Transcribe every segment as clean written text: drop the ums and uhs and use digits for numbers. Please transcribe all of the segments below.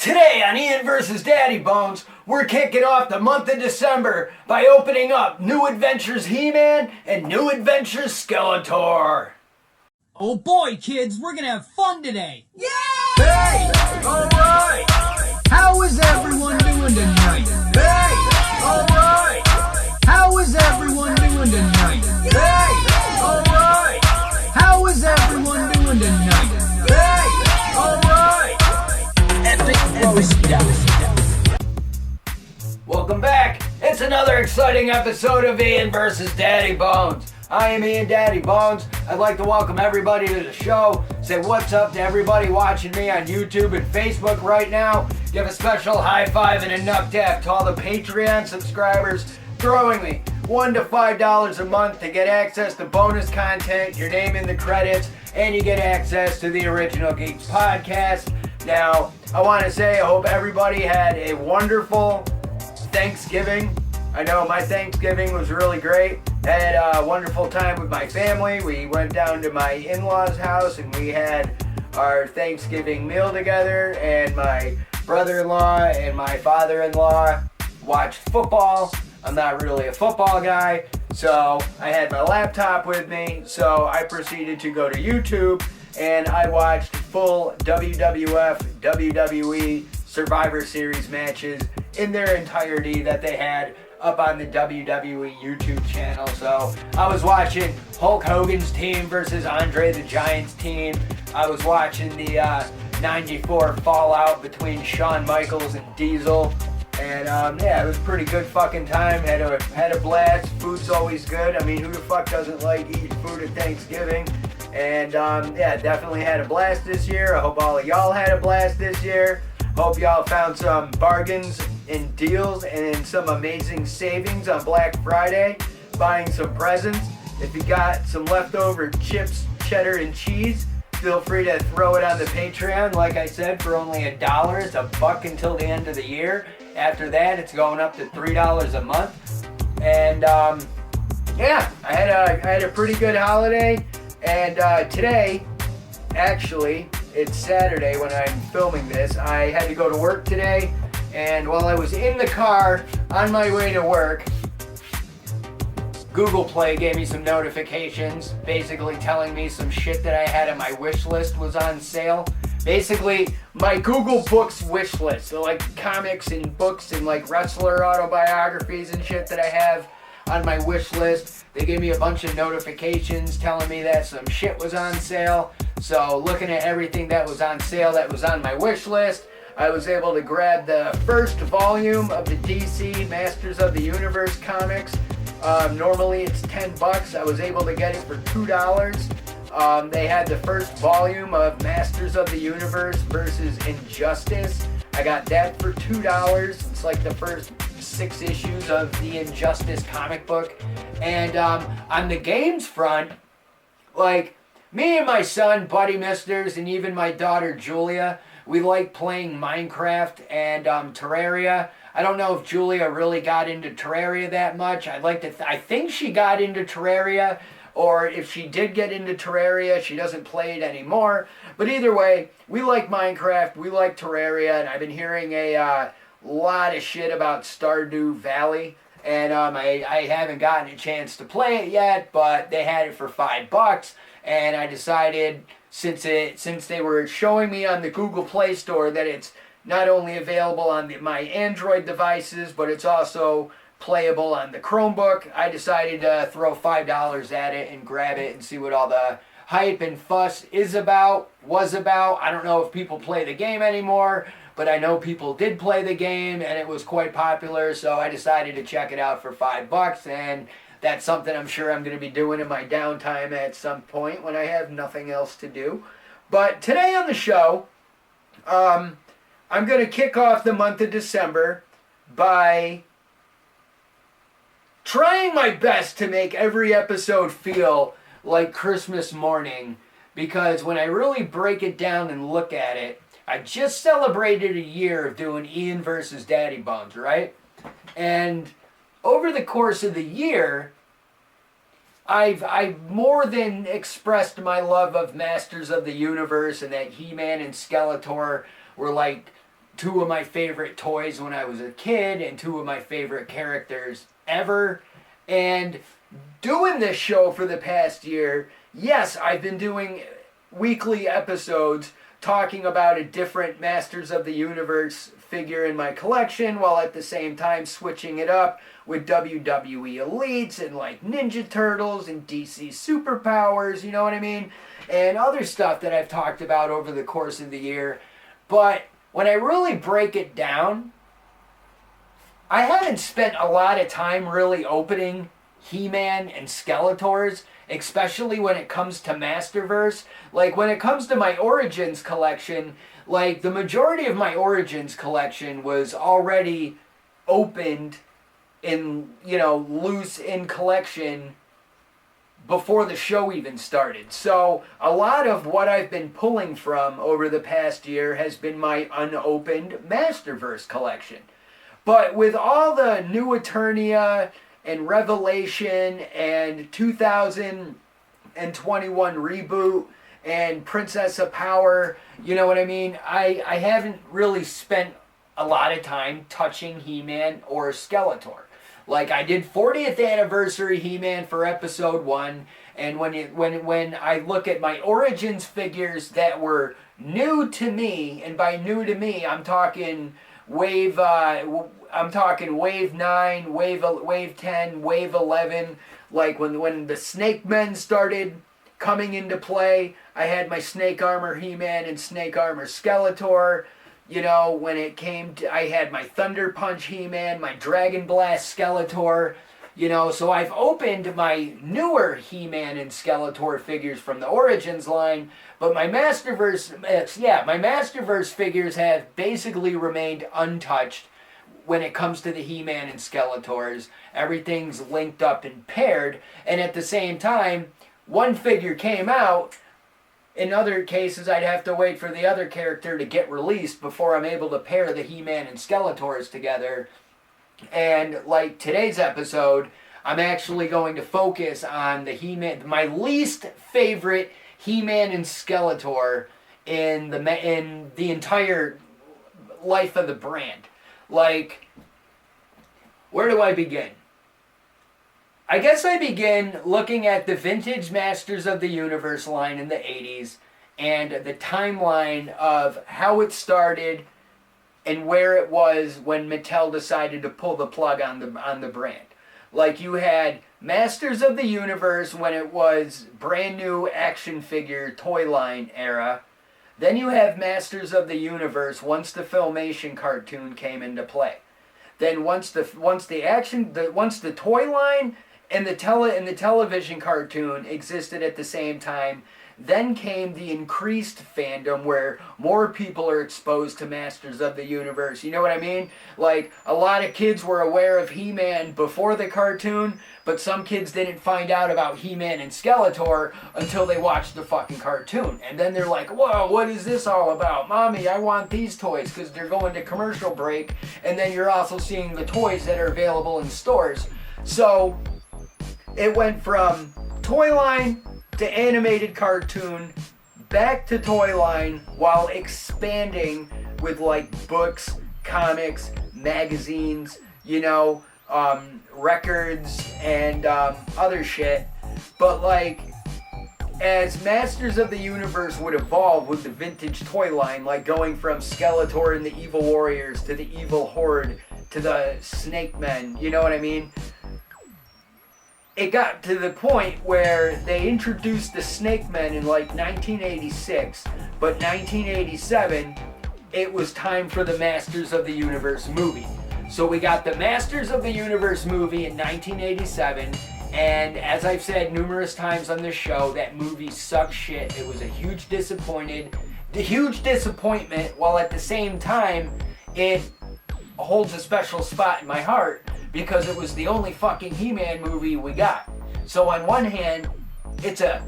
Today on Ian vs. Daddy Bones, we're kicking off the month of December by opening up New Adventures He-Man and New Adventures Skeletor. Oh boy, kids, we're gonna have fun today! Yay! Hey! Alright! How is everyone doing tonight? Hey! Alright! How is everyone doing tonight? Hey! Alright! How is everyone doing tonight? Hey! Alright! Epic roast up. Welcome back! It's another exciting episode of Ian vs. Daddy Bones. I am Ian Daddy Bones. I'd like to welcome everybody to the show. Say what's up to everybody watching me on YouTube and Facebook right now. Give a special high five and a knuck tap to all the Patreon subscribers throwing me $1 to $5 a month to get access to bonus content, your name in the credits, and you get access to the Original Geeks podcast. Now, I want to say I hope everybody had a wonderful Thanksgiving. I know my Thanksgiving was really great. I had a wonderful time with my family. We went down to my in-laws' house and we had our Thanksgiving meal together, and my brother-in-law and my father-in-law watched football. I'm not really a football guy, so I had my laptop with me, so I proceeded to go to YouTube and I watched full WWF, WWE Survivor Series matches in their entirety that they had up on the WWE YouTube channel. So I was watching Hulk Hogan's team versus Andre the Giant's team. I was watching the 94 fallout between Shawn Michaels and Diesel. And yeah, it was a pretty good fucking time. Had a blast. Food's always good. I mean, who the fuck doesn't like eating food at Thanksgiving? And yeah, definitely had a blast this year. I hope all of y'all had a blast this year. Hope y'all found some bargains and deals and some amazing savings on Black Friday, buying some presents. If you got some leftover chips, cheddar, and cheese, feel free to throw it on the Patreon. Like I said, for only $1. It's $1 until the end of the year. After that, it's going up to $3 a month. And yeah, I had a pretty good holiday. And today, actually, it's Saturday when I'm filming this. I had to go to work today, and while I was in the car on my way to work, Google Play gave me some notifications, basically telling me some shit that I had on my wish list was on sale. Basically, my Google Books wish list, so like comics and books and like wrestler autobiographies and shit that I have on my wish list. They gave me a bunch of notifications telling me that some shit was on sale. So looking at everything that was on sale that was on my wish list, I was able to grab the first volume of the DC Masters of the Universe comics. Normally it's $10. I was able to get it for $2. They had the first volume of Masters of the Universe versus Injustice. I got that for $2. It's like the first 6 issues of the Injustice comic book. And on the games front, like, me and my son, Buddy Misters, and even my daughter, Julia, we like playing Minecraft and Terraria. I don't know if Julia really got into Terraria that much. I think she got into Terraria, or if she did get into Terraria, she doesn't play it anymore. But either way, we like Minecraft, we like Terraria, and I've been hearing a lot of shit about Stardew Valley. And I haven't gotten a chance to play it yet, but they had it for $5. And I decided, since they were showing me on the Google Play Store that it's not only available on my Android devices, but it's also playable on the Chromebook, I decided to throw $5 at it and grab it and see what all the hype and fuss was about. I don't know if people play the game anymore, but I know people did play the game and it was quite popular, so I decided to check it out for $5, and that's something I'm sure I'm going to be doing in my downtime at some point when I have nothing else to do. But today on the show, I'm going to kick off the month of December by trying my best to make every episode feel like Christmas morning, because when I really break it down and look at it, I just celebrated a year of doing Ian versus Daddy Bones, right? And over the course of the year, I've more than expressed my love of Masters of the Universe, and that He-Man and Skeletor were like two of my favorite toys when I was a kid and two of my favorite characters ever. And doing this show for the past year, yes, I've been doing weekly episodes talking about a different Masters of the Universe figure in my collection, while at the same time switching it up with WWE Elites and like Ninja Turtles and DC Superpowers, you know what I mean? And other stuff that I've talked about over the course of the year. But when I really break it down, I haven't spent a lot of time really opening He-Man and Skeletors, especially when it comes to Masterverse. Like, when it comes to my Origins collection, like, the majority of my Origins collection was already opened in, you know, loose in collection before the show even started. So, a lot of what I've been pulling from over the past year has been my unopened Masterverse collection. But with all the new Eternia and Revelation and 2021 reboot and Princess of Power, you know what I mean? I haven't really spent a lot of time touching He-Man or Skeletor. Like, I did 40th anniversary He-Man for episode 1, and when I look at my Origins figures that were new to me, and by new to me, I'm talking wave 9, wave 10, wave 11, like when the Snake Men started coming into play, I had my Snake Armor He-Man and Snake Armor Skeletor. You know, when it came to, I had my Thunder Punch He-Man, my Dragon Blast Skeletor, you know, so I've opened my newer He-Man and Skeletor figures from the Origins line, but my Masterverse figures have basically remained untouched when it comes to the He-Man and Skeletors. Everything's linked up and paired, and at the same time, one figure came out. In other cases, I'd have to wait for the other character to get released before I'm able to pair the He-Man and Skeletors together. And like today's episode, I'm actually going to focus on the He-Man, my least favorite He-Man and Skeletor in the entire life of the brand. Like, where do I begin? I guess I begin looking at the vintage Masters of the Universe line in the 80s and the timeline of how it started and where it was when Mattel decided to pull the plug on the brand. Like, you had Masters of the Universe when it was brand new action figure toy line era. Then you have Masters of the Universe once the Filmation cartoon came into play. Then once the toy line and the television cartoon existed at the same time, then came the increased fandom where more people are exposed to Masters of the Universe. You know what I mean? Like, a lot of kids were aware of He-Man before the cartoon, but some kids didn't find out about He-Man and Skeletor until they watched the fucking cartoon. And then they're like, whoa, what is this all about? Mommy, I want these toys, because they're going to commercial break, and then you're also seeing the toys that are available in stores. So it went from toy line to animated cartoon, back to toy line, while expanding with like books, comics, magazines, you know, records, and other shit. But like, as Masters of the Universe would evolve with the vintage toy line, like going from Skeletor and the Evil Warriors to the Evil Horde to the Snake Men, you know what I mean? It got to the point where they introduced the Snake Men in like 1986, but 1987, it was time for the Masters of the Universe movie. So we got the Masters of the Universe movie in 1987, and as I've said numerous times on this show, that movie sucked shit. It was a huge disappointment, while at the same time, it holds a special spot in my heart, because it was the only fucking He-Man movie we got. So on one hand, it's a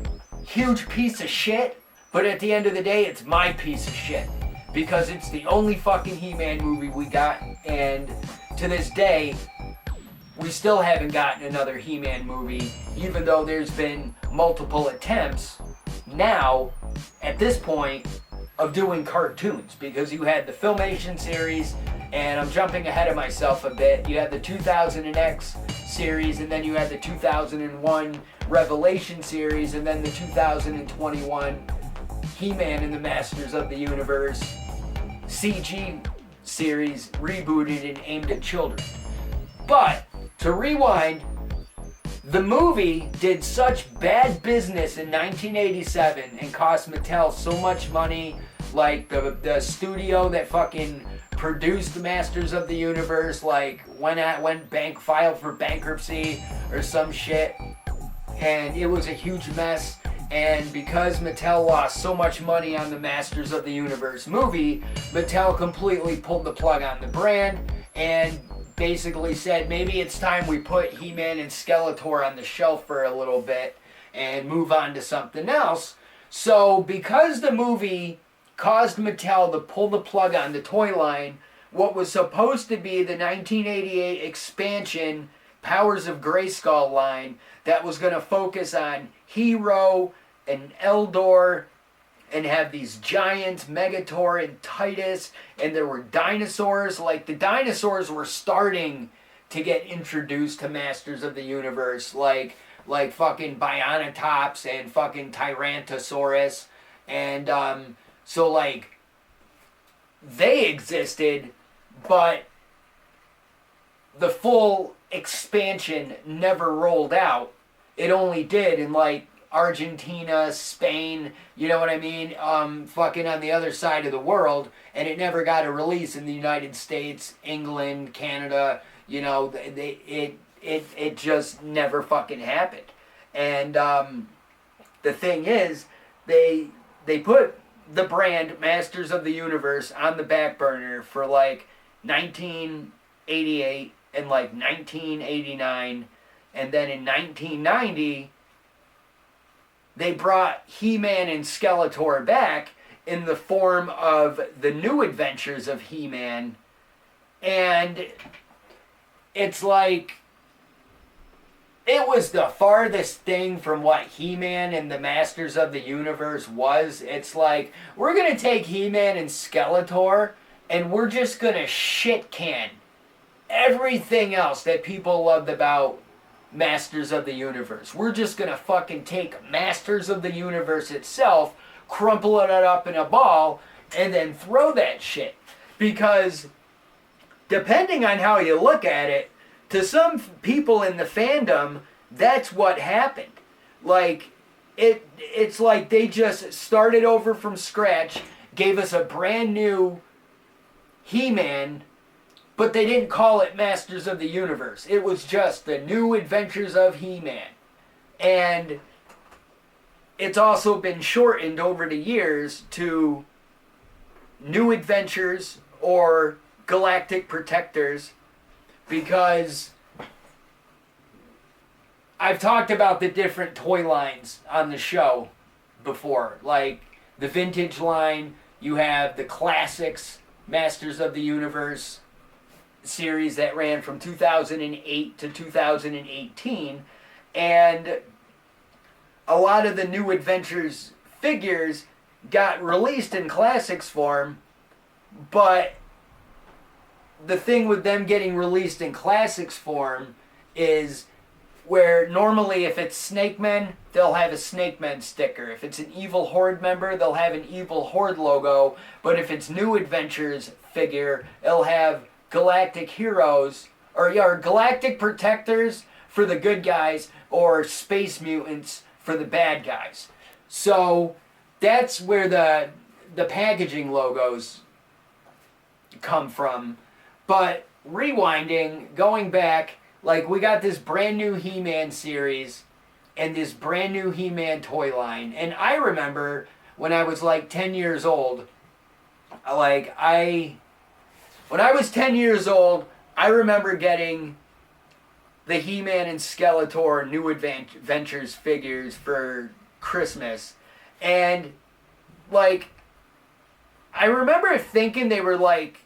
huge piece of shit, but at the end of the day, it's my piece of shit. Because it's the only fucking He-Man movie we got, and to this day, we still haven't gotten another He-Man movie, even though there's been multiple attempts. Now, at this point, of doing cartoons, because you had the Filmation series, and I'm jumping ahead of myself a bit. You had the 2000X series, and then you had the 2001 Revelation series, and then the 2021 He-Man and the Masters of the Universe CG series, rebooted and aimed at children. But, to rewind, the movie did such bad business in 1987 and cost Mattel so much money, like the studio that fucking produced the Masters of the Universe, like filed for bankruptcy or some shit, and it was a huge mess. And because Mattel lost so much money on the Masters of the Universe movie, Mattel completely pulled the plug on the brand and basically said, maybe it's time we put He-Man and Skeletor on the shelf for a little bit and move on to something else. So because the movie caused Mattel to pull the plug on the toy line, what was supposed to be the 1988 expansion Powers of Grayskull line that was going to focus on Hero and Eldor and have these giants, Megator and Titus, and there were dinosaurs. Like, the dinosaurs were starting to get introduced to Masters of the Universe, like fucking Bionatops and fucking Tyrannosaurus, and so like they existed, but the full expansion never rolled out. It only did in like Argentina, Spain, you know what I mean? Fucking on the other side of the world, and it never got a release in the United States, England, Canada. You know, it just never fucking happened. And the thing is, they put the brand Masters of the Universe on the back burner for like 1988 and like 1989, and then in 1990 they brought He-Man and Skeletor back in the form of the New Adventures of He-Man, and it's like it was the farthest thing from what He-Man and the Masters of the Universe was. It's like, we're going to take He-Man and Skeletor and we're just going to shit can everything else that people loved about Masters of the Universe. We're just going to fucking take Masters of the Universe itself, crumple it up in a ball, and then throw that shit. Because depending on how you look at it, to some people in the fandom, that's what happened. Like, it's like they just started over from scratch, gave us a brand new He-Man, but they didn't call it Masters of the Universe. It was just the New Adventures of He-Man. And it's also been shortened over the years to New Adventures or Galactic Protectors, because I've talked about the different toy lines on the show before. Like the vintage line, you have the classics Masters of the Universe series that ran from 2008 to 2018, and a lot of the New Adventures figures got released in classics form, but the thing with them getting released in classics form is where normally if it's Snake Men, they'll have a Snake Men sticker. If it's an Evil Horde member, they'll have an Evil Horde logo. But if it's New Adventures figure, it'll have Galactic Heroes, or Galactic Protectors for the good guys, or Space Mutants for the bad guys. So that's where the packaging logos come from. But rewinding, going back, like we got this brand new He-Man series and this brand new He-Man toy line. And I remember when I was like 10 years old, when I was 10 years old, I remember getting the He-Man and Skeletor New Adventures figures for Christmas. And like, I remember thinking they were like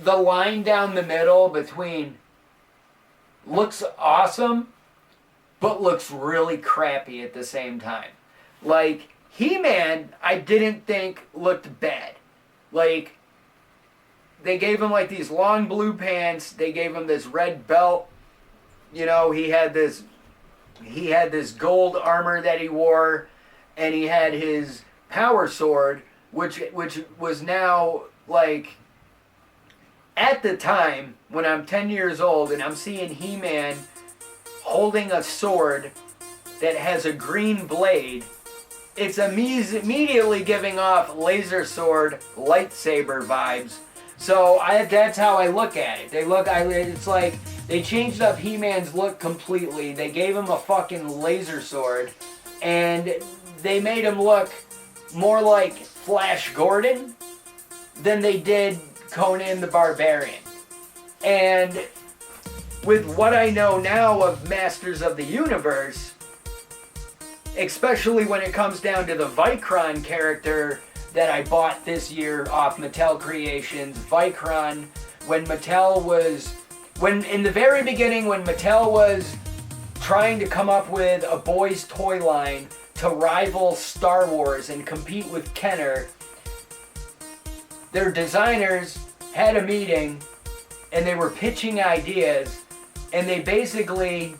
the line down the middle between looks awesome but looks really crappy at the same time. Like, He-Man, I didn't think looked bad. Like, they gave him like these long blue pants. They gave him this red belt. You know, he had this gold armor that he wore, and he had his power sword, which was now like, at the time when I'm 10 years old and I'm seeing He-Man holding a sword that has a green blade, it's immediately giving off laser sword, lightsaber vibes. So that's how I look at it. It's like they changed up He-Man's look completely. They gave him a fucking laser sword, and they made him look more like Flash Gordon than they did Conan the Barbarian. And with what I know now of Masters of the Universe, especially when it comes down to the Vicron character that I bought this year off Mattel Creations, Vicron, in the very beginning, when Mattel was trying to come up with a boys' toy line to rival Star Wars and compete with Kenner, their designers had a meeting and they were pitching ideas, and they basically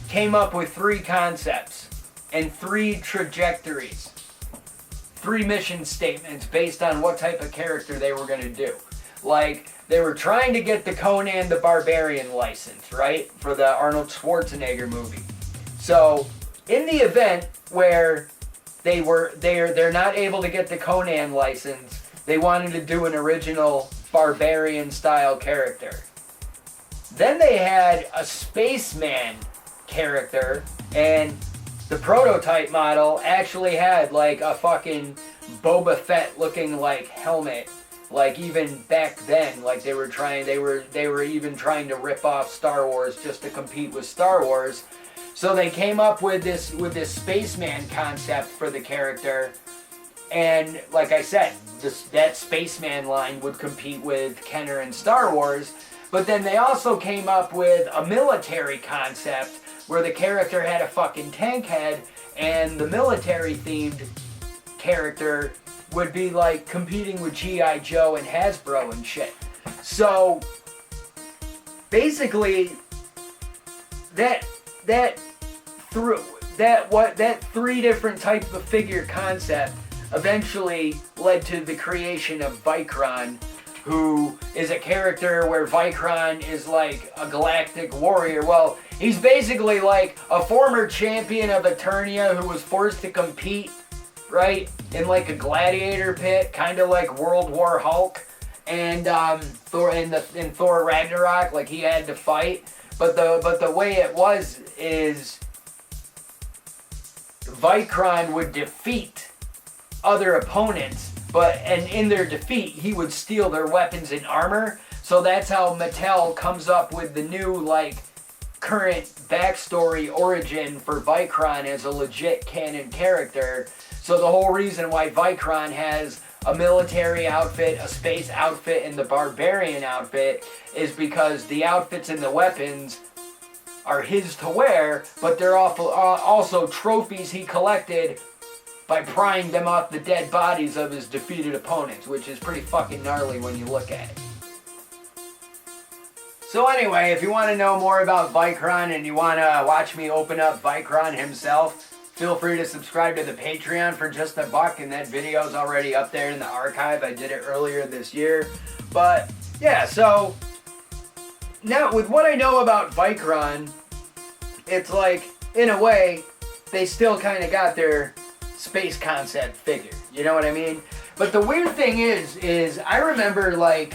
came up with 3 concepts and 3 trajectories, 3 mission statements based on what type of character they were going to do. Like, they were trying to get the Conan the Barbarian license, right, for the Arnold Schwarzenegger movie. So, in the event where they're not able to get the Conan license, they wanted to do an original barbarian style character. Then they had a spaceman character, and the prototype model actually had like a fucking Boba Fett looking like helmet. Like, even back then, like they were even trying to rip off Star Wars just to compete with Star Wars. So they came up with this spaceman concept for the character, and like I said, that spaceman line would compete with Kenner and Star Wars. But then they also came up with a military concept where the character had a fucking tank head, and the military themed character would be like competing with G.I. Joe and Hasbro and shit. So basically that 3 different types of figure concept eventually led to the creation of Vicron, who is a character where Vicron is like a galactic warrior. Well, he's basically like a former champion of Eternia who was forced to compete, right, in like a gladiator pit, kind of like World War Hulk, and Thor in Thor Ragnarok, like he had to fight. But the way it was is Vicron would defeat other opponents, and in their defeat, he would steal their weapons and armor. So that's how Mattel comes up with the new, like, current backstory origin for Vicron as a legit canon character. So the whole reason why Vicron has a military outfit, a space outfit, and the barbarian outfit is because the outfits and the weapons are his to wear, but they're also trophies he collected by prying them off the dead bodies of his defeated opponents, which is pretty fucking gnarly when you look at it. So anyway, if you want to know more about Vicron and you want to watch me open up Vicron himself, feel free to subscribe to the Patreon for just $1, and that video's already up there in the archive. I did it earlier this year. But yeah, so now with what I know about Vicron, it's like, in a way, they still kind of got their space concept figure, you know what I mean? But the weird thing is I remember, like,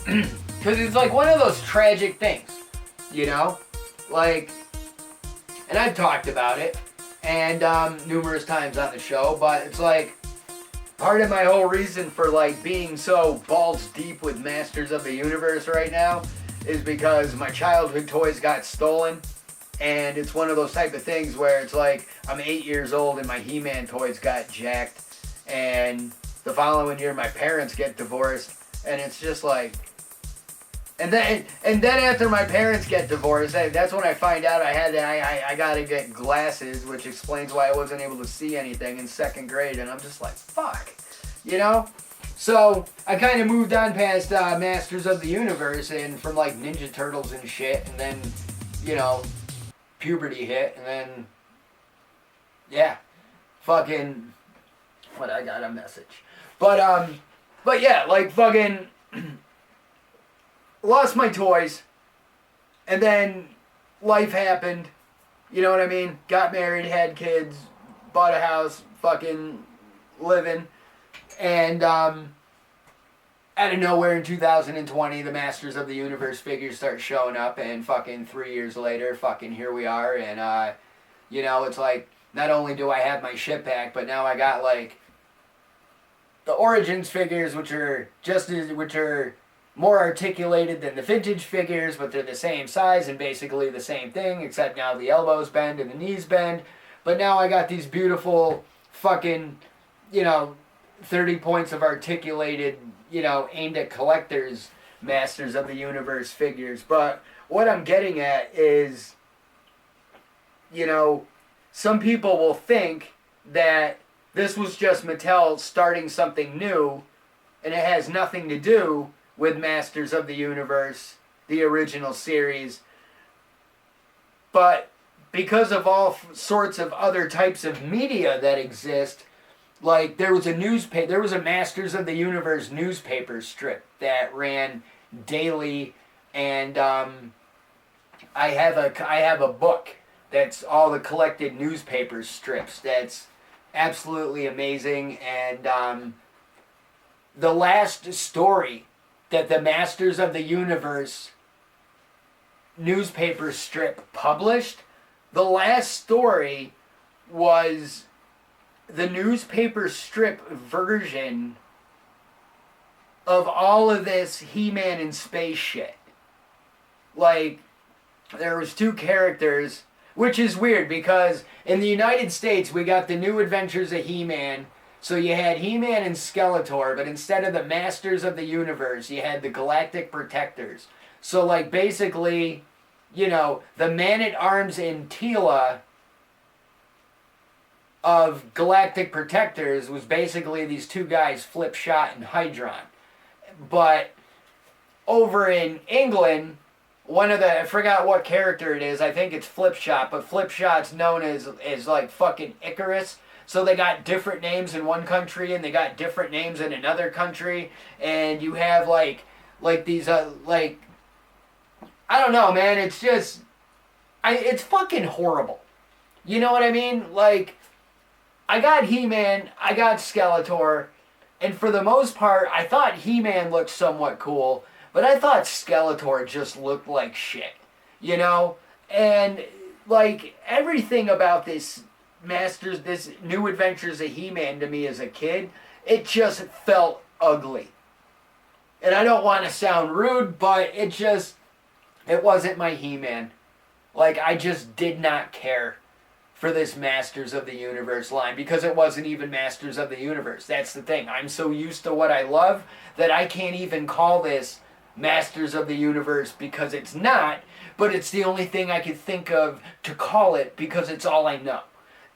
because it's like one of those tragic things, you know, like, and I've talked about it and numerous times on the show, but it's like part of my whole reason for like being so balls deep with Masters of the Universe right now is because my childhood toys got stolen. And it's one of those type of things where it's like, I'm 8 years old and my He-Man toys got jacked. And the following year, my parents get divorced. And it's just like, And then after my parents get divorced, that's when I find out I gotta get glasses, which explains why I wasn't able to see anything in 2nd grade. And I'm just like, fuck, you know? So I kind of moved on past Masters of the Universe and from like Ninja Turtles and shit, and then, you know, puberty hit, and then, yeah, fucking, what, I got a message. But yeah, like fucking lost my toys, and then life happened, you know what I mean? Got married, had kids, bought a house, fucking living. And out of nowhere in 2020, the Masters of the Universe figures start showing up, and fucking 3 years later, fucking here we are. And, you know, it's like, not only do I have my shit back, but now I got, like, the Origins figures, which are more articulated than the vintage figures, but they're the same size and basically the same thing, except now the elbows bend and the knees bend. But now I got these beautiful fucking, you know, 30 points of articulated, you know, aimed at collectors, Masters of the Universe figures. But what I'm getting at is, you know, some people will think that this was just Mattel starting something new, and it has nothing to do with Masters of the Universe, the original series. But because of all sorts of other types of media that exist, like there was a Masters of the Universe newspaper strip that ran daily, and I have a book that's all the collected newspaper strips. That's absolutely amazing. And the last story that the Masters of the Universe newspaper strip published, the last story was the newspaper strip version of all of this He-Man in space shit. Like, there was 2 characters, which is weird because in the United States we got the New Adventures of He-Man. So you had He-Man and Skeletor, but instead of the Masters of the Universe, you had the Galactic Protectors. So, like, basically, you know, the Man-at-Arms and Teela of Galactic Protectors was basically these 2 guys, Flipshot and Hydron. But over in England, I forgot what character it is, I think it's Flipshot, but Flipshot's known as like fucking Icarus. So they got different names in one country, and they got different names in another country, and you have like these like, I don't know, man. It's just, it's fucking horrible. You know what I mean? Like, I got He-Man, I got Skeletor, and for the most part, I thought He-Man looked somewhat cool, but I thought Skeletor just looked like shit. You know, and like everything about this New Adventures of He-Man to me as a kid, it just felt ugly. And I don't want to sound rude, but it wasn't my He-Man. Like, I just did not care for this Masters of the Universe line because it wasn't even Masters of the Universe. That's the thing. I'm so used to what I love that I can't even call this Masters of the Universe because it's not, but it's the only thing I could think of to call it because it's all I know.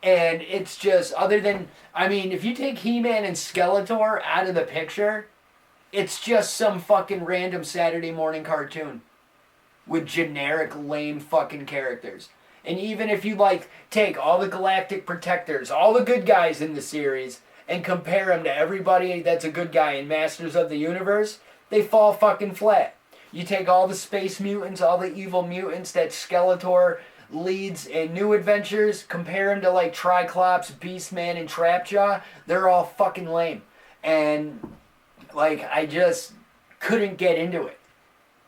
And it's just, other than, I mean, if you take He-Man and Skeletor out of the picture, it's just some fucking random Saturday morning cartoon with generic lame fucking characters. And even if you, like, take all the Galactic Protectors, all the good guys in the series, and compare them to everybody that's a good guy in Masters of the Universe, they fall fucking flat. You take all the space mutants, all the evil mutants that Skeletor leads in New Adventures, compare them to like Triclops, Beastman, and Trapjaw, they're all fucking lame. And like, I just couldn't get into it.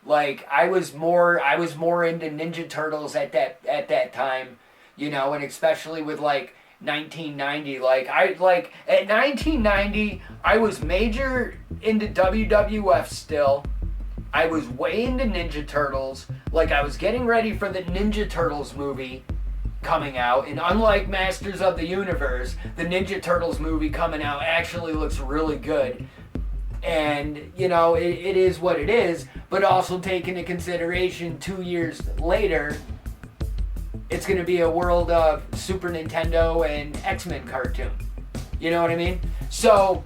Like, I was more into Ninja Turtles at that time, you know, and especially with like 1990. At 1990, I was major into WWF still. I was way into Ninja Turtles. Like, I was getting ready for the Ninja Turtles movie coming out. And unlike Masters of the Universe, the Ninja Turtles movie coming out actually looks really good. And, you know, it is what it is, but also take into consideration 2 years later, it's going to be a world of Super Nintendo and X-Men cartoon. You know what I mean? So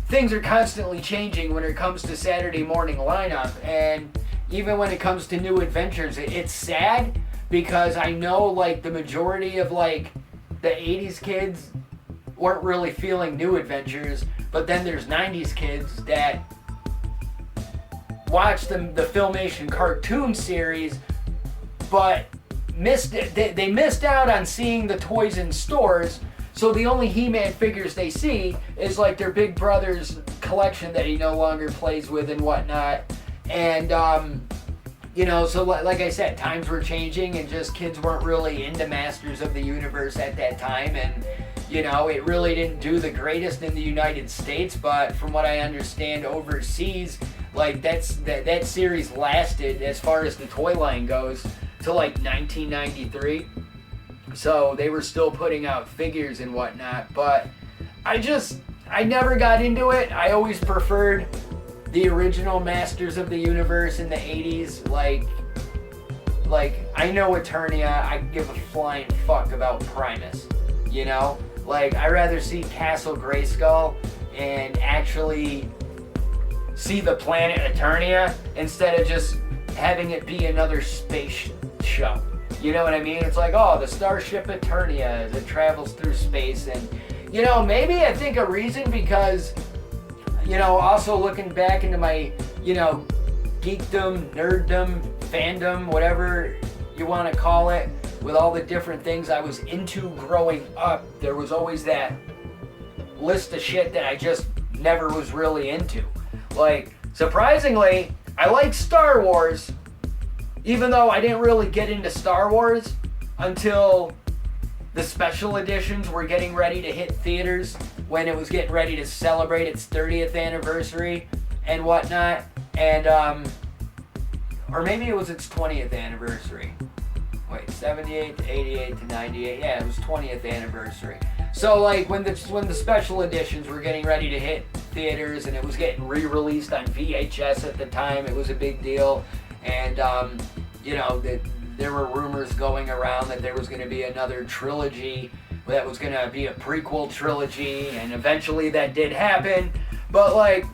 things are constantly changing when it comes to Saturday morning lineup. And even when it comes to New Adventures, it's sad because I know, like, the majority of, like, the 80s kids weren't really feeling New Adventures. But then there's 90s kids that watched the Filmation cartoon series, but missed it. They missed out on seeing the toys in stores, so the only He-Man figures they see is like their big brother's collection that he no longer plays with and whatnot. And you know, so like I said, times were changing and just kids weren't really into Masters of the Universe at that time. And you know, it really didn't do the greatest in the United States, but from what I understand overseas, like that series lasted, as far as the toy line goes, to like 1993. So they were still putting out figures and whatnot, but I never got into it. I always preferred the original Masters of the Universe in the 80s. Like I know Eternia, I give a flying fuck about Primus, you know? Like, I'd rather see Castle Grayskull and actually see the planet Eternia instead of just having it be another space show. You know what I mean? It's like, oh, the starship Eternia as it travels through space. And, you know, maybe I think a reason because, you know, also looking back into my, you know, geekdom, nerddom, fandom, whatever you want to call it, with all the different things I was into growing up, there was always that list of shit that I just never was really into. Like, surprisingly, I like Star Wars, even though I didn't really get into Star Wars until the special editions were getting ready to hit theaters, when it was getting ready to celebrate its 30th anniversary and whatnot. And, or maybe it was its 20th anniversary. Wait, 78 to 88 to 98. Yeah, it was 20th anniversary. So like when the special editions were getting ready to hit theaters and it was getting re-released on VHS at the time, it was a big deal. And you know, there were rumors going around that there was going to be another trilogy that was going to be a prequel trilogy, and eventually that did happen. But like,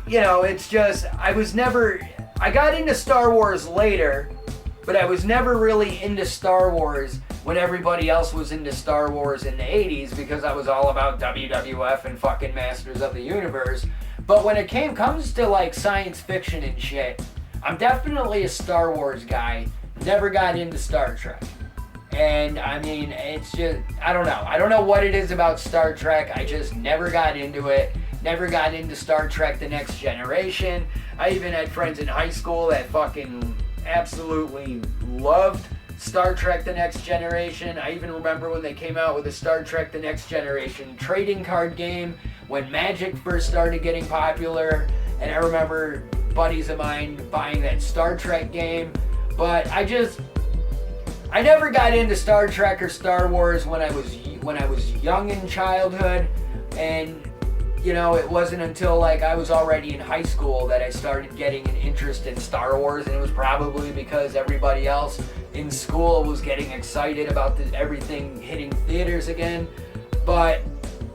you know, it's just I got into Star Wars later. But I was never really into Star Wars when everybody else was into Star Wars in the 80s, because I was all about WWF and fucking Masters of the Universe. But when it comes to like science fiction and shit, I'm definitely a Star Wars guy. Never got into Star Trek. And I mean, it's just, I don't know. I don't know what it is about Star Trek. I just never got into it. Never got into Star Trek The Next Generation. I even had friends in high school that fucking absolutely loved Star Trek The Next Generation. I even remember when they came out with a Star Trek The Next Generation trading card game when Magic first started getting popular, and I remember buddies of mine buying that Star Trek game. But I never got into Star Trek or Star Wars when I was young in childhood, and you know, it wasn't until like I was already in high school that I started getting an interest in Star Wars, and it was probably because everybody else in school was getting excited about everything hitting theaters again. But,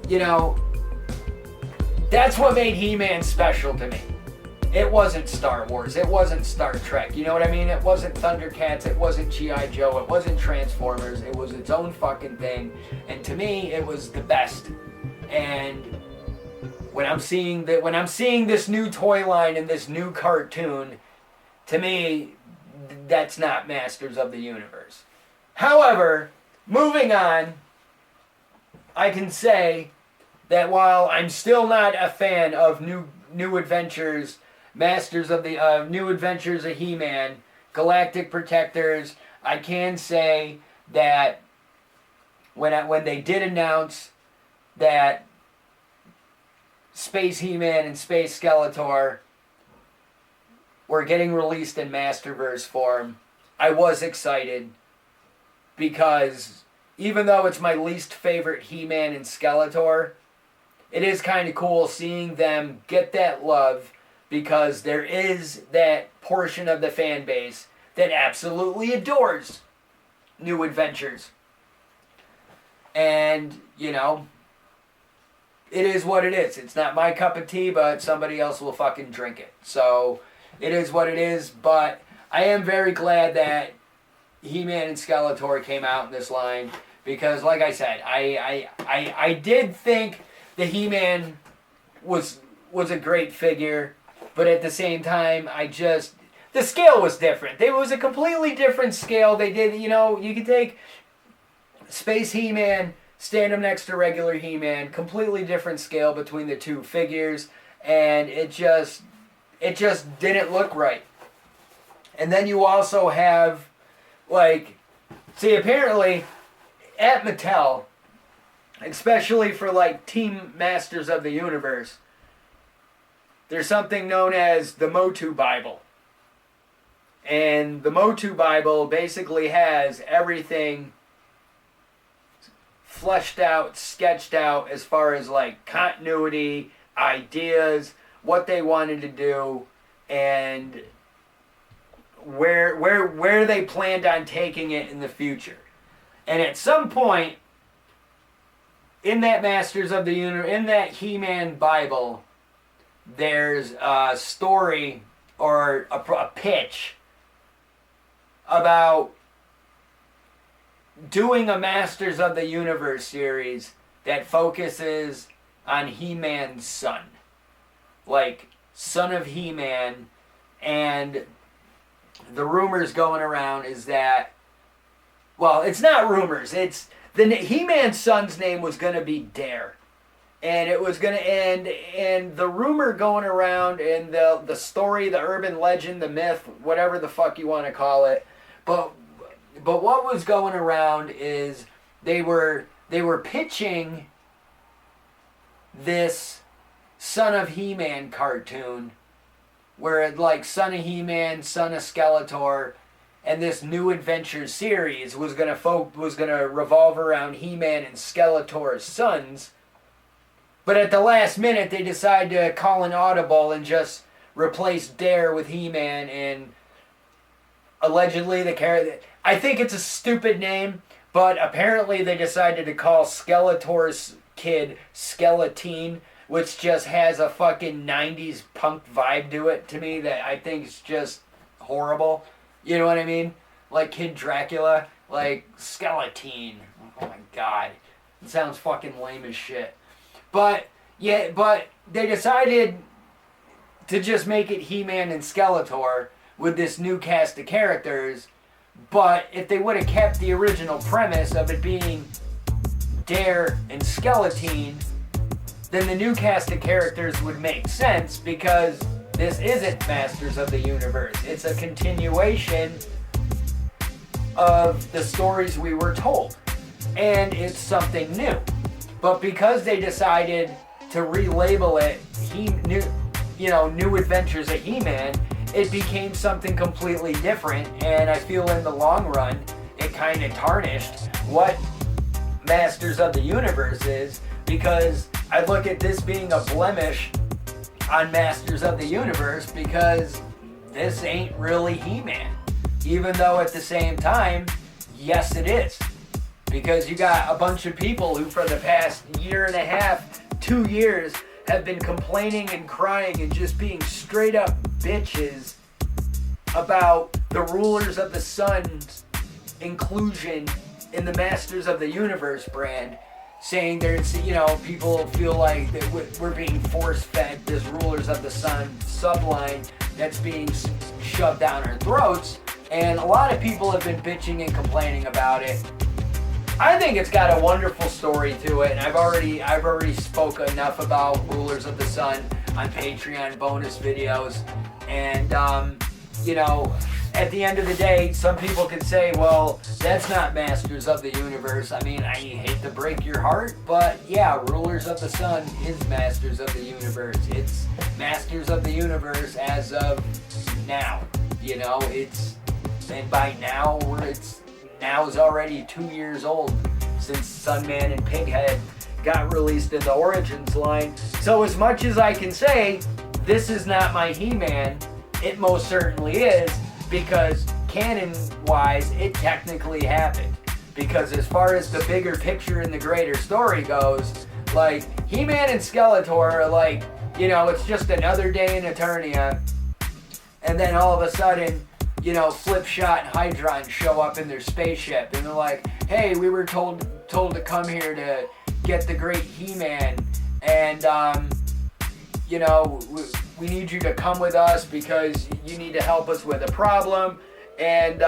you know, that's what made He-Man special to me. It wasn't Star Wars, it wasn't Star Trek, you know what I mean? It wasn't Thundercats, it wasn't G.I. Joe, it wasn't Transformers, it was its own fucking thing. And to me, it was the best. And when I'm seeing this new toy line and this new cartoon, to me, that's not Masters of the Universe. However, moving on, I can say that while I'm still not a fan of New Adventures, Masters of the New Adventures of He-Man, Galactic Protectors, I can say that when they did announce that Space He-Man and Space Skeletor were getting released in Masterverse form, I was excited, because even though it's my least favorite He-Man and Skeletor, it is kind of cool seeing them get that love, because there is that portion of the fan base that absolutely adores New Adventures. And, you know, it is what it is. It's not my cup of tea, but somebody else will fucking drink it. So, it is what it is, but I am very glad that He-Man and Skeletor came out in this line, because, like I said, I did think the He-Man was a great figure, but at the same time, the scale was different. It was a completely different scale. They did, you know, you could take Space He-Man, stand him next to regular He-Man, completely different scale between the two figures, and it just didn't look right. And then you also have, like, see, apparently at Mattel, especially for like Team Masters of the Universe, there's something known as the Motu Bible. And the Motu Bible basically has everything fleshed out, sketched out as far as like continuity, ideas, what they wanted to do, and where they planned on taking it in the future. And at some point in that Masters of the Universe, in that He-Man Bible, there's a story or a pitch about doing a Masters of the Universe series that focuses on He-Man's son. Like, son of He-Man. And the rumors going around is that, well, it's not rumors. It's the He-Man's son's name was going to be Dare. And it was going to end, and the rumor going around, and the story, the urban legend, the myth, whatever the fuck you want to call it, but what was going around is they were pitching this Son of He-Man cartoon, where it, like, Son of He-Man, Son of Skeletor, and this New Adventures series was gonna revolve around He-Man and Skeletor's sons. But at the last minute, they decided to call an audible and just replace Dare with He-Man, and allegedly the character, I think it's a stupid name, but apparently they decided to call Skeletor's kid Skeletine, which just has a fucking 90s punk vibe to it, to me, that I think is just horrible. You know what I mean? Like Kid Dracula, like Skeletine. Oh my god. It sounds fucking lame as shit. But they decided to just make it He-Man and Skeletor with this new cast of characters. But if they would have kept the original premise of it being Dare and Skeletine, then the new cast of characters would make sense, because this isn't Masters of the Universe. It's a continuation of the stories we were told. And it's something new. But because they decided to relabel it New Adventures of He-Man, it became something completely different, and I feel in the long run it kind of tarnished what Masters of the Universe is, because I look at this being a blemish on Masters of the Universe, because this ain't really He-Man. Even though at the same time, yes it is. Because you got a bunch of people who for the past year and a half, 2 years, have been complaining and crying and just being straight up bitches about the Rulers of the Sun's inclusion in the Masters of the Universe brand, saying there's, people feel like that we're being force-fed this Rulers of the Sun subline that's being shoved down our throats, and a lot of people have been bitching and complaining about it. I think it's got a wonderful story to it, and I've already spoke enough about Rulers of the Sun on Patreon bonus videos, and at the end of the day, some people could say, well, that's not Masters of the Universe. I mean, I hate to break your heart, but yeah, Rulers of the Sun is Masters of the Universe. It's Masters of the Universe as of now. And by now, now is already 2 years old since Sunman and Pighead got released in the Origins line. So as much as I can say, this is not my He-Man, it most certainly is, because canon-wise, it technically happened. Because as far as the bigger picture and the greater story goes, like, He-Man and Skeletor are like, you know, it's just another day in Eternia, and then all of a sudden, you know, Flipshot and Hydron show up in their spaceship, and they're like, hey, we were told to come here to get the great He-Man, and, you know, we need you to come with us because you need to help us with a problem, and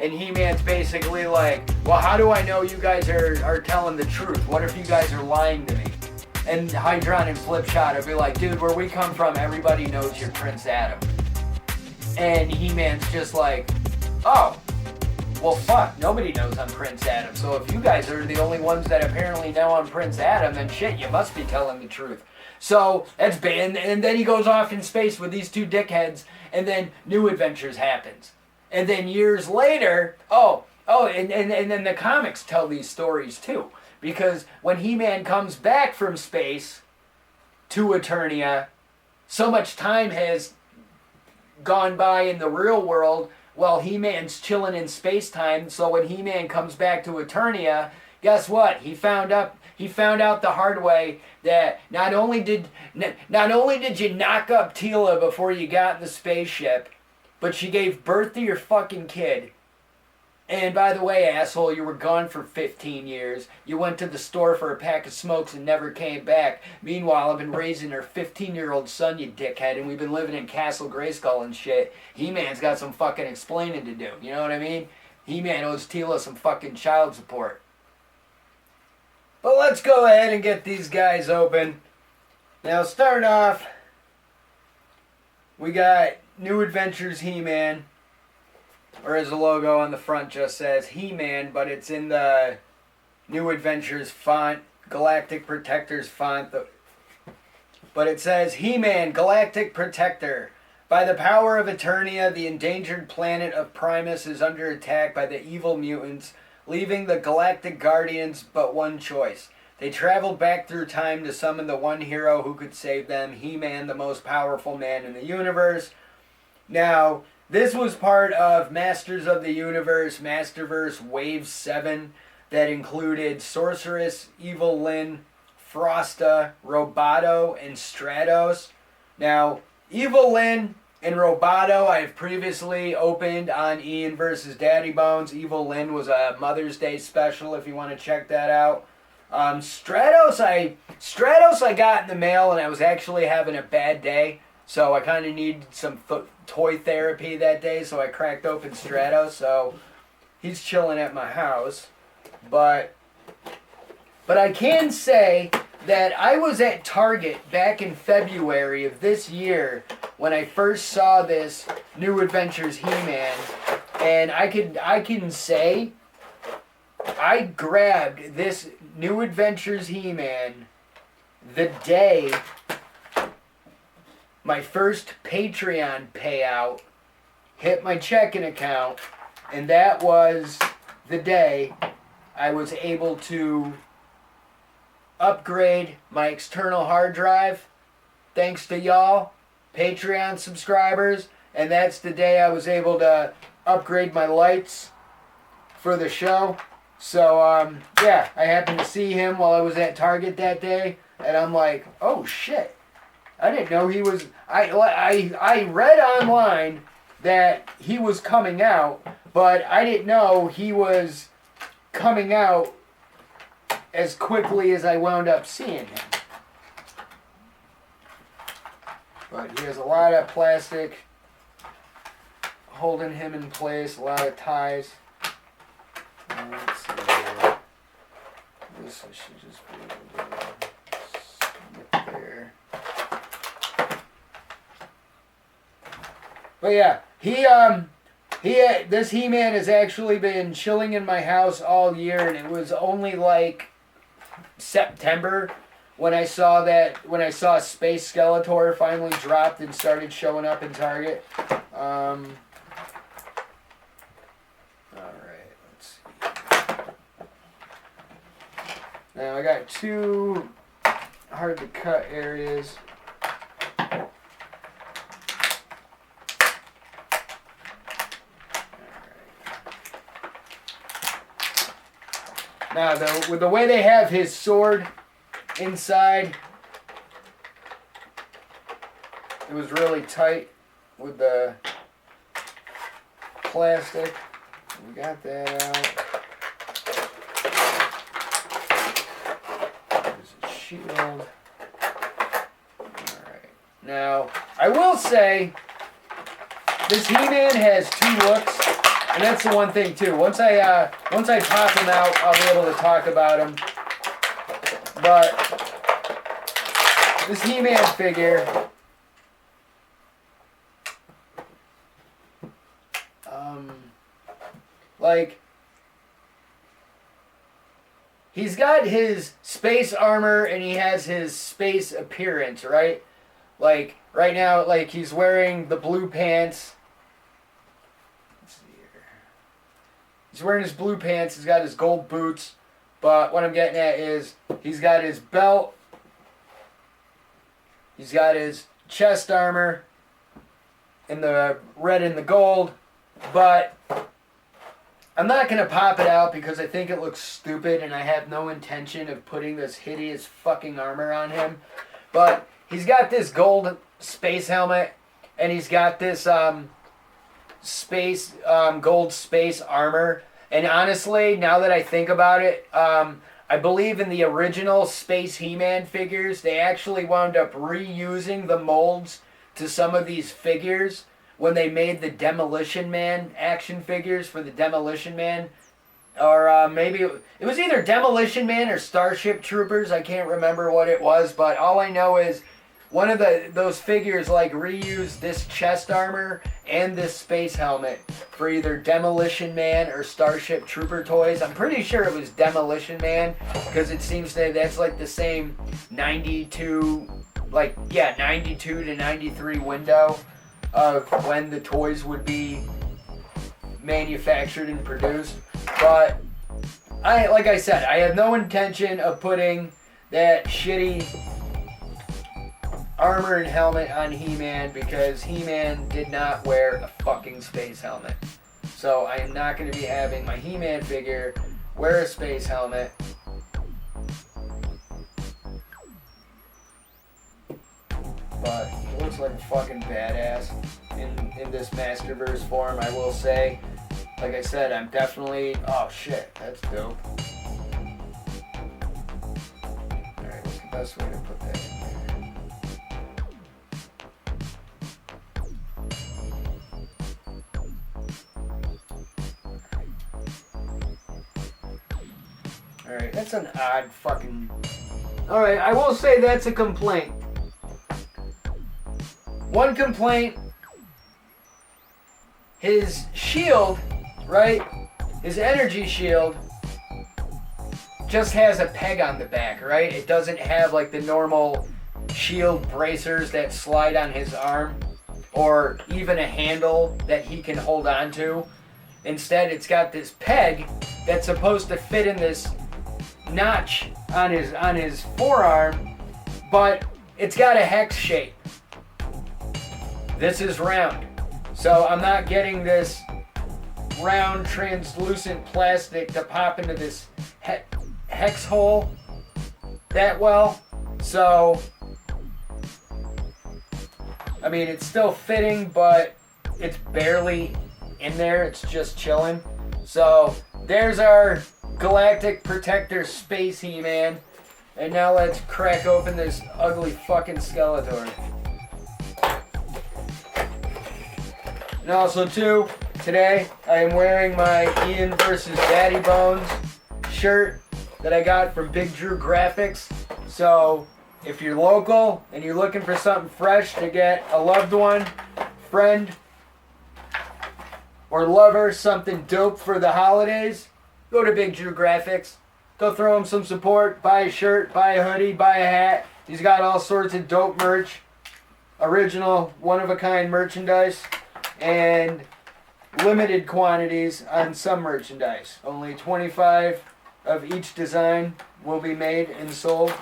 He-Man's basically like, well, how do I know you guys are telling the truth? What if you guys are lying to me? And Hydron and Flipshot will be like, dude, where we come from, everybody knows you're Prince Adam. And He-Man's just like, oh, well, fuck, nobody knows I'm Prince Adam. So if you guys are the only ones that apparently know I'm Prince Adam, then shit, you must be telling the truth. So that's bad. And then he goes off in space with these two dickheads, and then New Adventures happens. And then years later, and then the comics tell these stories too. Because when He-Man comes back from space to Eternia, so much time has gone by in the real world while He-Man's chilling in space-time. So when He-Man comes back to Eternia, guess what? He found out the hard way that not only did you knock up Teela before you got in the spaceship, but she gave birth to your fucking kid. And by the way, asshole, you were gone for 15 years. You went to the store for a pack of smokes and never came back. Meanwhile, I've been raising her 15-year-old son, you dickhead, and we've been living in Castle Grayskull and shit. He-Man's got some fucking explaining to do. You know what I mean? He-Man owes Teela some fucking child support. But let's go ahead and get these guys open. Now, start off, we got New Adventures He-Man. Or as the logo on the front just says He-Man, but it's in the New Adventures font, Galactic Protector's font. But it says He-Man, Galactic Protector. By the power of Eternia, the endangered planet of Primus is under attack by the evil mutants, leaving the Galactic Guardians but one choice. They traveled back through time to summon the one hero who could save them, He-Man, the most powerful man in the universe. Now, this was part of Masters of the Universe, Masterverse Wave 7, that included Sorceress, Evil Lyn, Frosta, Roboto, and Stratos. Now, Evil Lyn and Roboto I've previously opened on Ian vs. Daddy Bones. Evil Lyn was a Mother's Day special if you want to check that out. Stratos I got in the mail and I was actually having a bad day. So I kind of needed some toy therapy that day, so I cracked open Stratos. So he's chilling at my house. But I can say that I was at Target back in February of this year when I first saw this New Adventures He-Man, and I can say I grabbed this New Adventures He-Man the day my first Patreon payout hit my checking account, and that was the day I was able to upgrade my external hard drive, thanks to y'all, Patreon subscribers, and that's the day I was able to upgrade my lights for the show. So, yeah, I happened to see him while I was at Target that day, and I'm like, oh shit. I didn't know he was... I read online that he was coming out, but I didn't know he was coming out as quickly as I wound up seeing him. But he has a lot of plastic holding him in place, a lot of ties. Let's see here. This I should just be able to snip there. But yeah, this He-Man has actually been chilling in my house all year, and it was only like September when I saw Space Skeletor finally dropped and started showing up in Target. Alright, let's see. Now I got two hard to cut areas. Now, with the way they have his sword inside, it was really tight with the plastic. We got that out. There's a shield. Alright. Now, I will say, this He-Man has two looks. And that's the one thing too. Once I pop him out, I'll be able to talk about him. But this He-Man figure, like, he's got his space armor and he has his space appearance, right? Like right now, like he's wearing the blue pants. He's wearing his blue pants, he's got his gold boots, but what I'm getting at is he's got his belt, he's got his chest armor in the red and the gold, but I'm not going to pop it out because I think it looks stupid and I have no intention of putting this hideous fucking armor on him. But he's got this gold space helmet and he's got this gold space armor, and honestly, now that I think about it, I believe in the original Space He-Man figures, they actually wound up reusing the molds to some of these figures when they made the Demolition Man action figures for the Demolition Man, or maybe it was either Demolition Man or Starship Troopers. I can't remember what it was, but all I know is one of those figures like reused this chest armor and this space helmet for either Demolition Man or Starship Trooper toys. I'm pretty sure it was Demolition Man because it seems that's like the same 92 to 93 window of when the toys would be manufactured and produced. But like I said, I have no intention of putting that shitty armor and helmet on He-Man because He-Man did not wear a fucking space helmet. So I am not going to be having my He-Man figure wear a space helmet. But he looks like a fucking badass in this Masterverse form, I will say. Like I said, I'm definitely... Oh shit, that's dope. Alright, what's the best way to put that in there? Alright, that's an odd fucking... Alright, I will say that's a complaint. One complaint, his shield, right? His energy shield just has a peg on the back, right? It doesn't have like the normal shield bracers that slide on his arm or even a handle that he can hold on to. Instead, it's got this peg that's supposed to fit in this notch on his forearm, but it's got a hex shape. This is round, so I'm not getting this round translucent plastic to pop into this hex hole that well. So I mean, it's still fitting, but it's barely in there. It's just chilling. So there's our Galactic Protector Space He-Man. And now let's crack open this ugly fucking Skeletor. And also too, today I am wearing my Ian vs. Daddy Bones shirt that I got from Big Drew Graphics. So if you're local and you're looking for something fresh to get a loved one, friend, or lover something dope for the holidays, go to Big Drew Graphics. Go throw him some support. Buy a shirt, buy a hoodie, buy a hat. He's got all sorts of dope merch. Original, one-of-a-kind merchandise. And limited quantities on some merchandise. Only 25 of each design will be made and sold.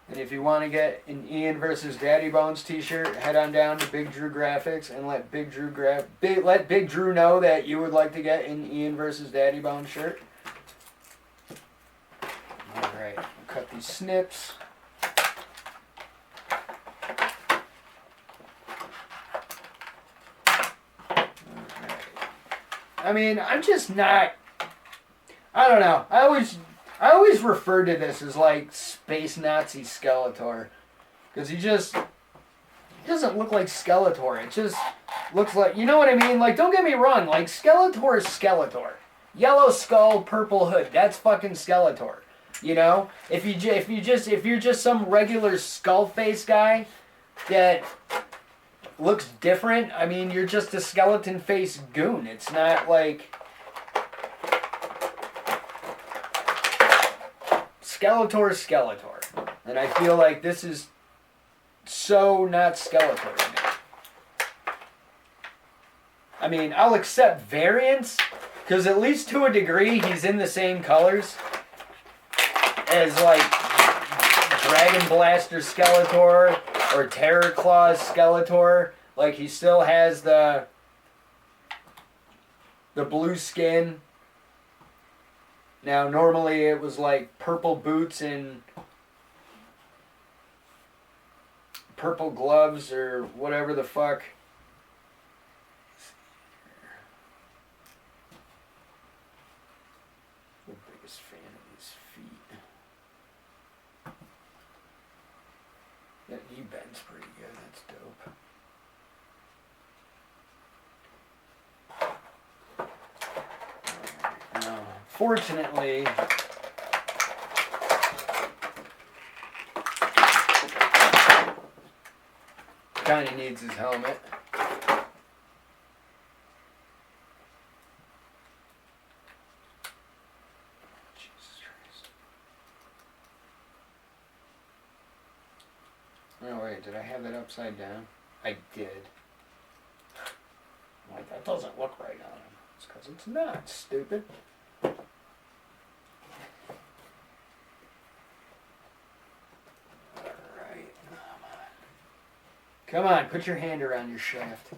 And if you want to get an Ian versus Daddy Bones t-shirt, head on down to Big Drew Graphics and let Big Drew know that you would like to get an Ian versus Daddy Bones shirt. Alright, we'll cut these snips. I mean, I'm just not, I don't know. I always refer to this as like Space Nazi Skeletor. Because he doesn't look like Skeletor. It just looks like, you know what I mean? Like, don't get me wrong. Like, Skeletor is Skeletor. Yellow skull, purple hood. That's fucking Skeletor. You know? If you're just some regular skull face guy that looks different, I mean, you're just a skeleton face goon. It's not like Skeletor is Skeletor. And I feel like this is so not Skeletor to me. I mean, I'll accept variants, because at least to a degree he's in the same colors as like Dragon Blaster Skeletor or Terror Claws Skeletor. Like, he still has the blue skin. Now, normally it was like purple boots and purple gloves or whatever the fuck. I'm the biggest fan of his feet. That knee bend's pretty good. That's dope. Now, fortunately, kind of needs his helmet. Jesus Christ. Oh wait, did I have that upside down? I did. I'm like, that doesn't look right on him. It's because it's not, stupid. Come on, put your hand around your shaft.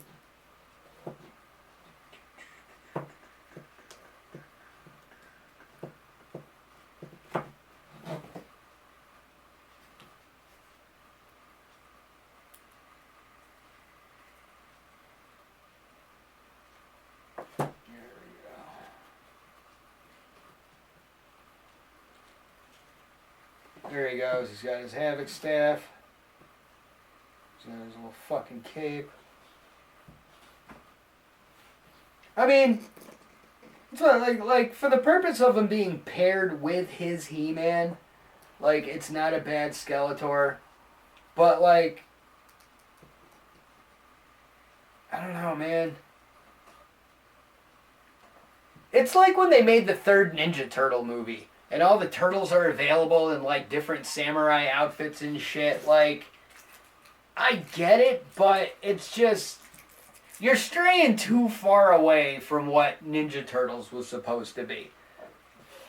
There he goes. He's got his Havoc staff. He's got his little fucking cape. I mean, it's like for the purpose of him being paired with his He-Man, like, it's not a bad Skeletor. But, like, I don't know, man. It's like when they made the third Ninja Turtle movie, and all the turtles are available in, like, different samurai outfits and shit. Like, I get it, but it's just, you're straying too far away from what Ninja Turtles was supposed to be.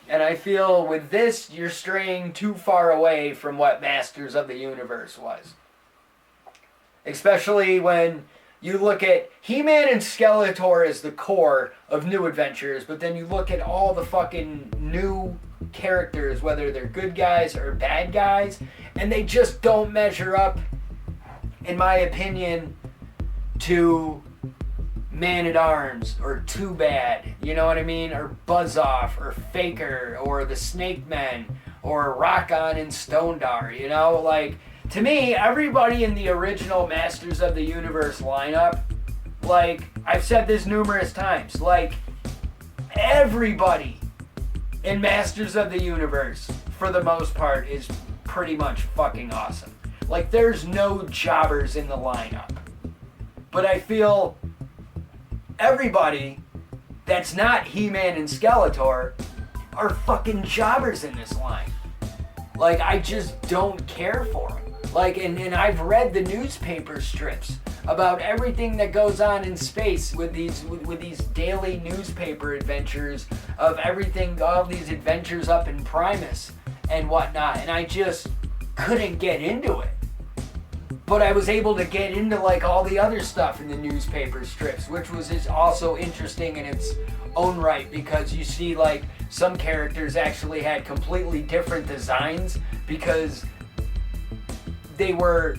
And I feel with this, you're straying too far away from what Masters of the Universe was. Especially when you look at He-Man and Skeletor as the core of New Adventures, but then you look at all the fucking new characters, whether they're good guys or bad guys, and they just don't measure up, in my opinion, to Man-at-Arms or Too Bad, you know what I mean? Or Buzz-Off or Faker or the Snake Men or Rock-On and Stone-Dar, you know? Like, to me, everybody in the original Masters of the Universe lineup, like, I've said this numerous times, like, everybody in Masters of the Universe, for the most part, is pretty much fucking awesome. Like, there's no jobbers in the lineup. But I feel everybody that's not He-Man and Skeletor are fucking jobbers in this line. Like, I just don't care for them. Like, and I've read the newspaper strips about everything that goes on in space with these daily newspaper adventures of everything, all these adventures up in Primus and whatnot, and I just couldn't get into it. But I was able to get into like all the other stuff in the newspaper strips, which was just also interesting in its own right, because you see like some characters actually had completely different designs because they were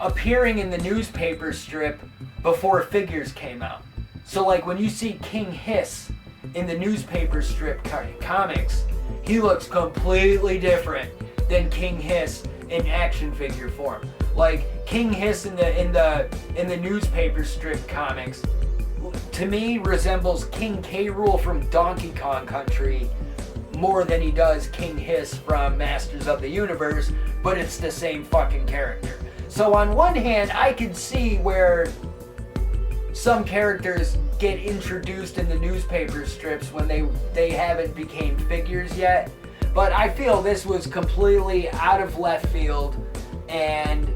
appearing in the newspaper strip before figures came out. So like when you see King Hiss in the newspaper strip comics, he looks completely different than King Hiss in action figure form. Like King Hiss in the newspaper strip comics, to me, resembles King K. Rool from Donkey Kong Country more than he does King Hiss from Masters of the Universe, but it's the same fucking character. So on one hand, I can see where some characters get introduced in the newspaper strips when they haven't became figures yet, but I feel this was completely out of left field, and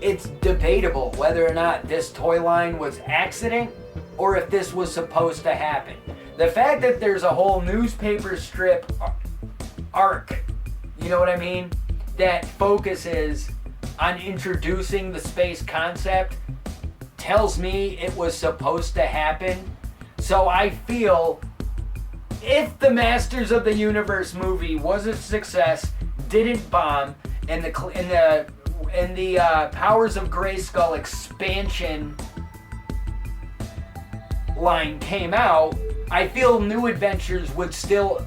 it's debatable whether or not this toy line was accident or if this was supposed to happen. The fact that there's a whole newspaper strip arc, you know what I mean, that focuses on introducing the space concept tells me it was supposed to happen. So I feel if the Masters of the Universe movie was a success, didn't bomb, and the Powers of Grayskull expansion line came out, I feel New Adventures would still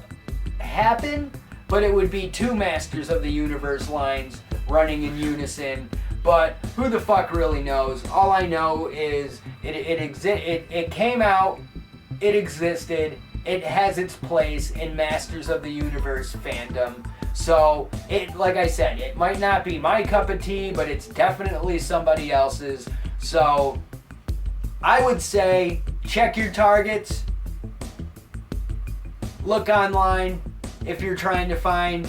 happen, but it would be two Masters of the Universe lines running in unison. But who the fuck really knows? All I know is it came out, it existed, it has its place in Masters of the Universe fandom. So, like I said, it might not be my cup of tea, but it's definitely somebody else's. So, I would say check your targets. Look online if you're trying to find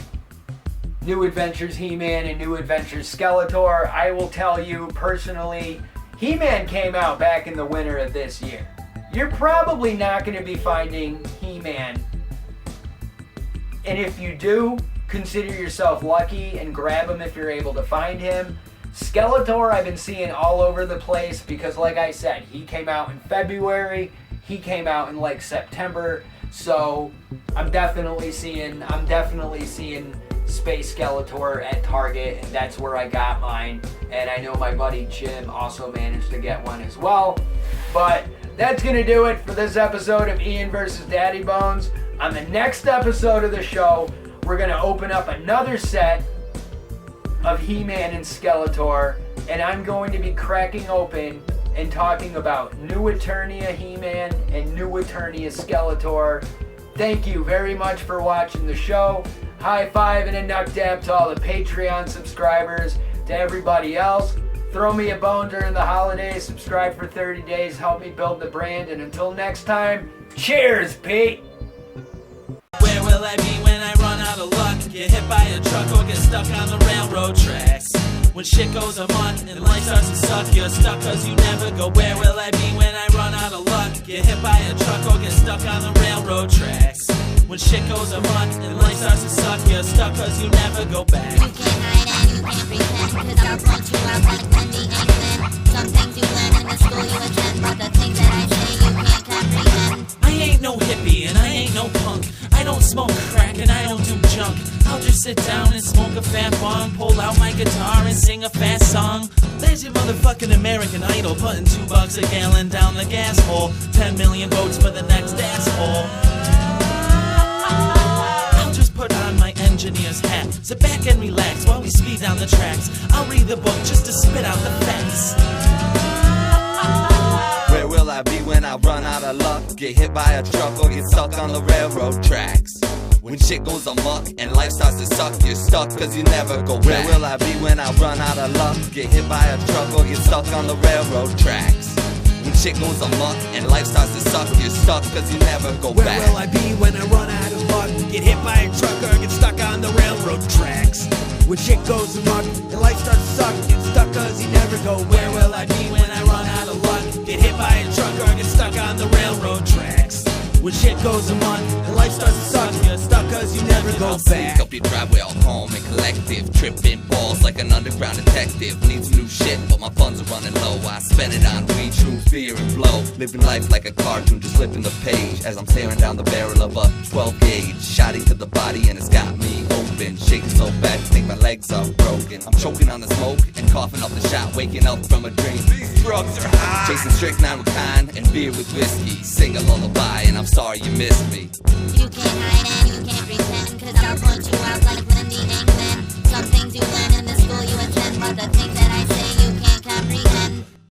New Adventures He-Man and New Adventures Skeletor. I will tell you personally, He-Man came out back in the winter of this year. You're probably not going to be finding He-Man. And if you do, consider yourself lucky and grab him if you're able to find him. Skeletor I've been seeing all over the place because, like I said, he came out in February, he came out in like September, so I'm definitely seeing Space Skeletor at Target, and that's where I got mine, and I know my buddy Jim also managed to get one as well. But that's gonna do it for this episode of Ian vs. Daddy Bones. On the next episode of the show, we're gonna open up another set of He-Man and Skeletor, and I'm going to be cracking open and talking about New Eternia He-Man and New Eternia Skeletor. Thank you very much for watching the show. High five and a knuck dab to all the Patreon subscribers. To everybody else, throw me a bone during the holidays, subscribe for 30 days, help me build the brand, and until next time, cheers, Pete! Where will I be when I run out of luck? Get hit by a truck or get stuck on the railroad tracks. When shit goes amok and life starts to suck, you're stuck cause you never go. Where will I be when I run out of luck? Get hit by a truck or get stuck on the railroad tracks. When shit goes amok and life starts to suck, you're stuck cause you never go back. You can't hide and you can't pretend, cause I'll punch you out like Wendy and Glenn. Some things you learn in the school you attend, but the things that I say you can't comprehend. I ain't no hippie and I ain't no punk. I don't smoke crack and I don't do junk. I'll just sit down and smoke a fat bong, pull out my guitar and sing a fast song. There's your motherfucking American Idol, putting $2 a gallon down the gas hole. 10 million votes for the next asshole. I'll just put on my engineer's hat, sit back and relax while we speed down the tracks. I'll read the book just to spit out the facts. Where will I be when I run out of luck? Get hit by a truck or get stuck on the railroad tracks. When shit goes amok and life starts to suck, you're stuck cause you never go back. Where will I be when I run out of luck? Get hit by a truck or get stuck on the railroad tracks. When shit goes amok and life starts to suck, you're stuck cause you never go back. Where will I be when I run out of luck? Get hit by a truck or get stuck on the railroad tracks. When shit goes amok and life starts to suck, you're stuck cause you never go. Where will I be when I When shit goes amok and life starts to suck, you're stuck cause you never go I'll back. sneak up your driveway all calm and collective, tripping balls like an underground detective. Need some new shit, but my funds are running low. I spend it on weed, shrooms, beer, and blow. Living life like a cartoon, just flipping the page as I'm staring down the barrel of a 12 gauge. Shotty to the body and it's got me open, shaking so bad, think my legs are broken. I'm choking on the smoke and coughing up the shot, waking up from a dream. These drugs are high. Chasing strychnine with kind and beer with whiskey. Sing a lullaby and I'm sorry you missed me. You can't hide it.